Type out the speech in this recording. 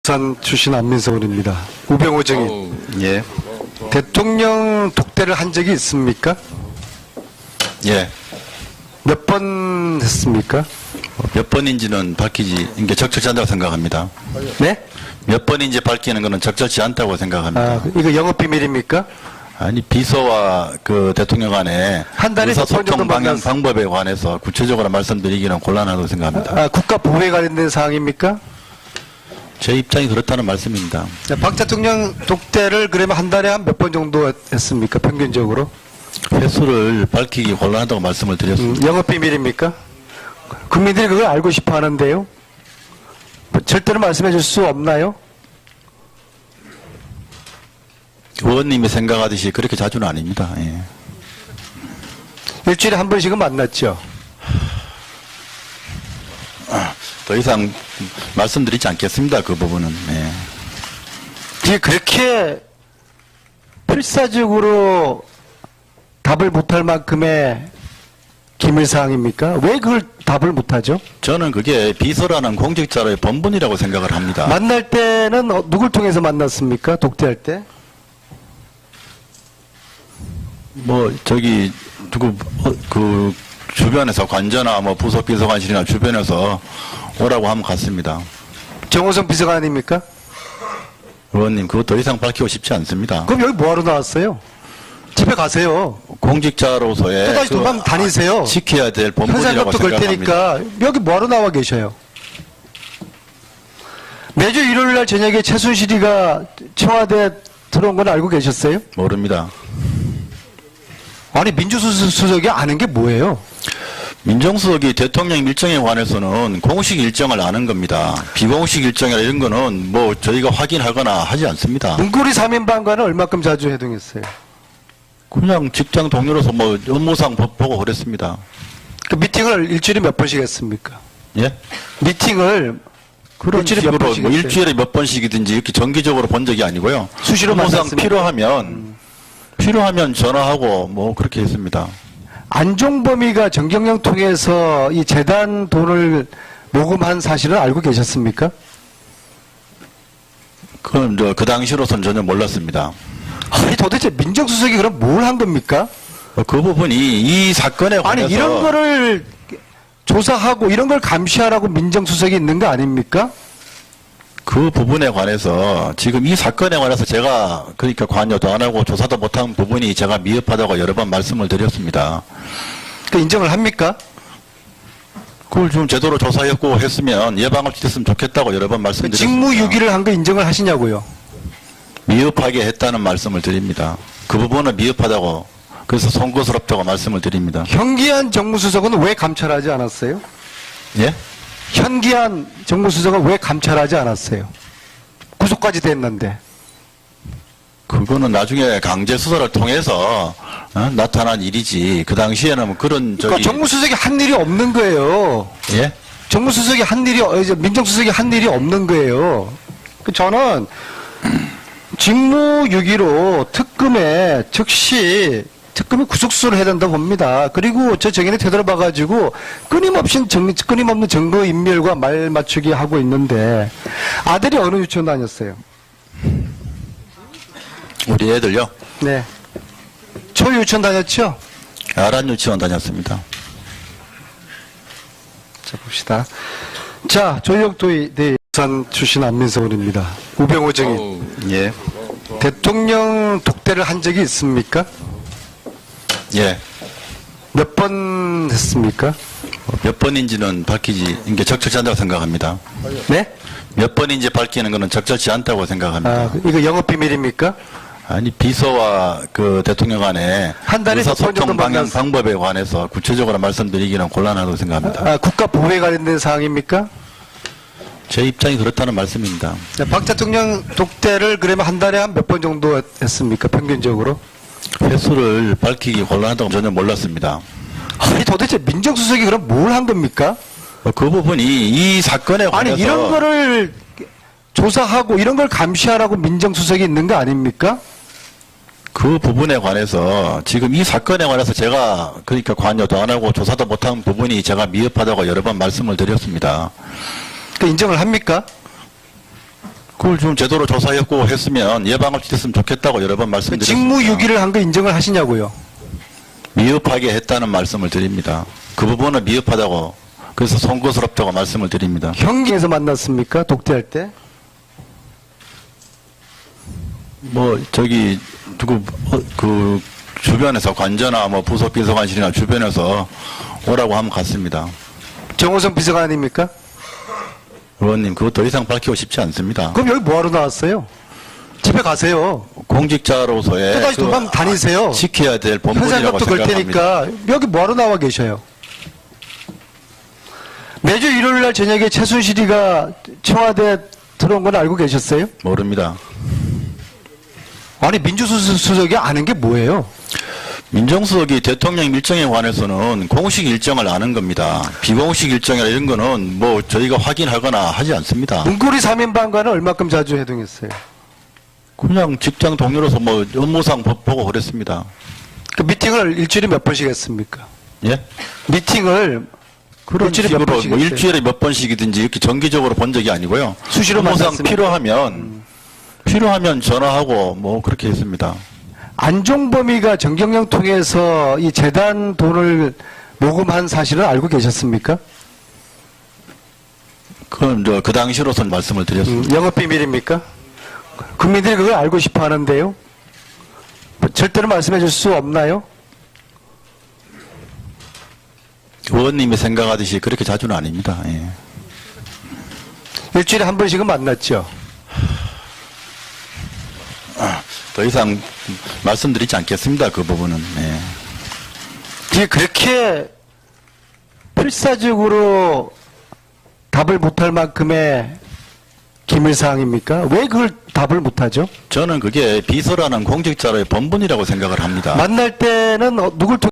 부산 출신 안민석원입니다. 우병우 증인. 예. 대통령 독대를 한 적이 있습니까? 예. 몇 번 했습니까? 몇 번인지는 밝히는 게 적절치 않다고 생각합니다. 네? 몇 번인지 밝히는 것은 적절치 않다고 생각합니다. 아, 이거 영업비밀입니까? 아니, 비서와 그 대통령 간에 한 달에 몇번 정도 의사소통 방향 만났- 방법에 관해서 구체적으로 말씀드리기는 곤란하다고 생각합니다. 아, 국가 보호에 관련된 사항입니까? 제 입장이 그렇다는 말씀입니다. 자, 박 대통령 독대를 그러면 한 달에 한 몇 번 정도 했습니까? 평균적으로? 횟수를 밝히기 곤란하다고 말씀을 드렸습니다. 영업비밀입니까? 국민들이 그걸 알고 싶어 하는데요. 절대로 말씀해 줄 수 없나요? 의원님이 생각하듯이 그렇게 자주는 아닙니다. 예. 일주일에 한 번씩은 만났죠. 더 이상 말씀드리지 않겠습니다. 그 부분은. 예. 이게 그렇게 필사적으로 답을 못할 만큼의 기밀사항입니까? 왜 그걸 답을 못하죠? 저는 그게 비서라는 공직자로의 본분이라고 생각을 합니다. 만날 때는 누굴 통해서 만났습니까? 독대할 때? 뭐 저기 누구 그 주변에서 관저나 뭐 부속 비서관실이나 주변에서 오라고 하면 갔습니다. 정호성 비서관 아닙니까? 의원님 그거 더 이상 밝히고 싶지 않습니다. 그럼 여기 뭐하러 나왔어요? 집에 가세요. 공직자로서의 또 다시 그 도망 다니세요. 지켜야 될 본분이라고 현상금도 걸 생각합니다. 테니까 여기 뭐하러 나와 계셔요? 매주 일요일 날 저녁에 최순실이가 청와대 들어온 건 알고 계셨어요? 모릅니다. 아니 민주수석이 아는 게 뭐예요? 민정수석이 대통령 일정에 관해서는 공식 일정을 아는 겁니다. 비공식 일정이나 이런 거는 뭐 저희가 확인하거나 하지 않습니다. 문고리 3인방과는 얼마큼 자주 회동했어요? 그냥 직장 동료로서 뭐 업무상 보고 그랬습니다. 그 미팅을 일주일에 몇 번씩 했습니까? 예? 미팅을 그런 일주일에 몇 식으로 번씩 뭐 했어요? 일주일에 몇 번씩이든지 이렇게 정기적으로 본 적이 아니고요. 수시로 업무상 만났습니까? 필요하면 전화하고 뭐 그렇게 했습니다. 안종범이가 정경영 통해서 이 재단 돈을 모금한 사실을 알고 계셨습니까? 그건 그 당시로서는 전혀 몰랐습니다. 아니 도대체 민정수석이 그럼 뭘 한 겁니까? 그 부분이 이 사건에 관해서 아니 이런 거를 조사하고 이런 걸 감시하라고 민정수석이 있는 거 아닙니까? 그 부분에 관해서 지금 이 사건에 관해서 제가 그러니까 관여도 안 하고 조사도 못한 부분이 제가 미흡하다고 여러 번 말씀을 드렸습니다. 그 인정을 합니까? 그걸 좀 제대로 조사했고 했으면 예방업체 됐으면 좋겠다고 여러 번 그 말씀드렸습니다. 직무유기를 한 거 인정을 하시냐고요? 미흡하게 했다는 말씀을 드립니다. 그 부분은 미흡하다고 그래서 송구스럽다고 말씀을 드립니다. 현기한 정무수석은 왜 감찰하지 않았어요? 예? 현기한 정무수석은 왜 감찰하지 않았어요? 구속까지 됐는데. 그거는 나중에 강제 수사를 통해서 나타난 일이지. 그 당시에는 뭐 그런 그러니까 정무수석이 한 일이 없는 거예요. 예? 정무수석이 한 일이 민정수석이 한 일이 없는 거예요. 저는 직무유기로 특검에 즉시 특검이 구속수를 해야 된다고 봅니다. 그리고 저 정인의 태도를 봐가지고 끊임없는 증거인멸과 말 맞추기 하고 있는데 아들이 어느 유치원 다녔어요? 우리 애들요? 네. 초유치원 다녔죠? 아란 유치원 다녔습니다. 자, 봅시다. 자, 조혁도의 부산 출신 안민석원입니다. 우병우 증인. 예. 대통령 독대를 한 적이 있습니까? 예. 몇 번 했습니까? 몇 번인지는 밝히는 게 적절치 않다고 생각합니다. 네? 몇 번인지 밝히는 것은 적절치 않다고 생각합니다. 아, 이거 영업비밀입니까? 아니, 비서와 그 대통령 간에 한 달에 몇번 정도 의사소통 방향 만났- 방법에 관해서 구체적으로 말씀드리기는 곤란하다고 생각합니다. 아, 국가 보호에 관련된 사항입니까? 제 입장이 그렇다는 말씀입니다. 자, 박 대통령 독대를 그러면 한 달에 한 몇 번 정도 했습니까? 평균적으로? 횟수를 밝히기 곤란하다고 전혀 몰랐습니다. 아니 도대체 민정수석이 그럼 뭘 한 겁니까? 그 부분이 이 사건에 관해서 아니 이런 거를 조사하고 이런 걸 감시하라고 민정수석이 있는 거 아닙니까? 그 부분에 관해서 지금 이 사건에 관해서 제가 그러니까 관여도 안 하고 조사도 못한 부분이 제가 미흡하다고 여러 번 말씀을 드렸습니다. 그 인정을 합니까? 그걸 좀 제대로 조사했고 했으면 예방을 했으면 좋겠다고 여러 번 말씀드렸습니다. 직무유기를 한 거 인정을 하시냐고요? 미흡하게 했다는 말씀을 드립니다. 그 부분은 미흡하다고, 그래서 송구스럽다고 말씀을 드립니다. 현장에서 만났습니까? 독대할 때? 그 주변에서 관저나 부속 비서관실이나 주변에서 오라고 하면 갔습니다. 정호성 비서관입니까? 의원님, 그거 더 이상 밝히고 싶지 않습니다. 그럼 여기 뭐하러 나왔어요? 집에 가세요. 공직자로서의 또다시 도망 다니세요. 지켜야 될 본분이라고 현상금도 걸 생각합니다. 테니까 여기 뭐하러 나와 계셔요? 매주 일요일 날 저녁에 최순실이가 청와대 들어온 건 알고 계셨어요? 모릅니다. 아니 민주수석이 아는 게 뭐예요? 민정수석이 대통령 일정에 관해서는 공식 일정을 아는 겁니다. 비공식 일정이나 이런 거는 저희가 확인하거나 하지 않습니다. 문고리 3인방과는 얼마큼 자주 회동했어요? 그냥 직장 동료로서 업무상 보고 그랬습니다. 그 미팅을 일주일에 몇 번씩 했습니까? 예? 미팅을 그런 일주일에 몇 식으로 번씩 했어요? 일주일에 몇 번씩이든지 이렇게 정기적으로 본 적이 아니고요. 수시로 업무상 만났습니까? 필요하면 전화하고 그렇게 했습니다. 안종범이가 정경영 통해서 이 재단 돈을 모금한 사실은 알고 계셨습니까? 그건 그 당시로선 말씀을 드렸습니다. 영업 비밀입니까? 국민들이 그걸 알고 싶어 하는데요. 절대로 말씀해 줄 수 없나요? 의원님이 생각하듯이 그렇게 자주는 아닙니다. 예. 일주일에 한 번씩은 만났죠. 더 이상 말씀드리지 않겠습니다. 그 부분은. 예. 이게 그렇게 필사적으로 답을 못할 만큼의 기밀사항입니까? 왜 그걸 답을 못하죠? 저는 그게 비서라는 공직자의 본분이라고 생각을 합니다. 만날 때는 누굴 통해